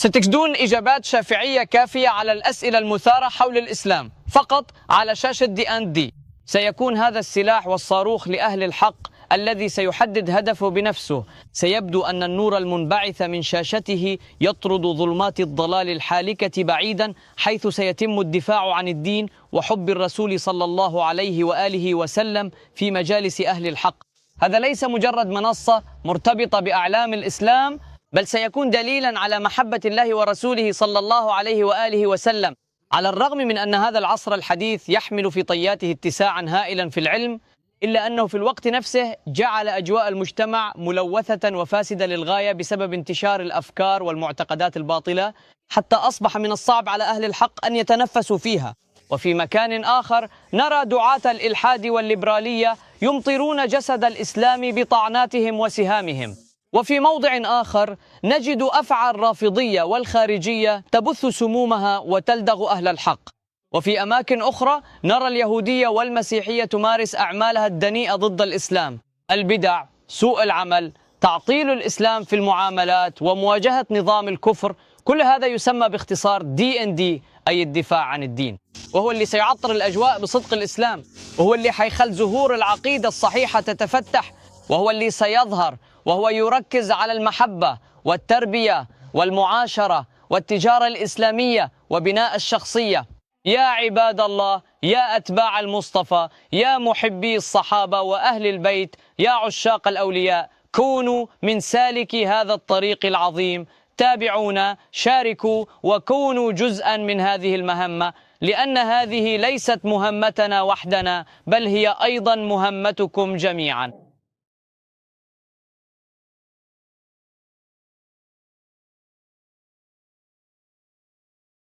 ستجدون إجابات شافعية كافية على الأسئلة المثارة حول الإسلام فقط على شاشة D&D. سيكون هذا السلاح والصاروخ لأهل الحق الذي سيحدد هدفه بنفسه. سيبدو أن النور المنبعث من شاشته يطرد ظلمات الضلال الحالكة بعيدا، حيث سيتم الدفاع عن الدين وحب الرسول صلى الله عليه وآله وسلم في مجالس أهل الحق. هذا ليس مجرد منصة مرتبطة بأعلام الإسلام، بل سيكون دليلا على محبة الله ورسوله صلى الله عليه وآله وسلم. على الرغم من أن هذا العصر الحديث يحمل في طياته اتساعا هائلا في العلم، إلا أنه في الوقت نفسه جعل أجواء المجتمع ملوثة وفاسدة للغاية بسبب انتشار الأفكار والمعتقدات الباطلة، حتى أصبح من الصعب على أهل الحق أن يتنفسوا فيها. وفي مكان آخر نرى دعاة الإلحاد والليبرالية يمطرون جسد الإسلام بطعناتهم وسهامهم. وفي موضع آخر نجد أفعى الرافضية والخارجية تبث سمومها وتلدغ أهل الحق. وفي أماكن أخرى نرى اليهودية والمسيحية تمارس أعمالها الدنيئة ضد الإسلام: البدع، سوء العمل، تعطيل الإسلام في المعاملات، ومواجهة نظام الكفر. كل هذا يسمى باختصار D&D، أي الدفاع عن الدين، وهو اللي سيعطر الأجواء بصدق الإسلام، وهو اللي حيخل زهور العقيدة الصحيحة تتفتح، وهو اللي سيظهر، وهو يركز على المحبة والتربية والمعاشرة والتجارة الإسلامية وبناء الشخصية. يا عباد الله، يا أتباع المصطفى، يا محبي الصحابة وأهل البيت، يا عشاق الأولياء، كونوا من سالكي هذا الطريق العظيم. تابعونا، شاركوا، وكونوا جزءا من هذه المهمة، لأن هذه ليست مهمتنا وحدنا، بل هي أيضا مهمتكم جميعا.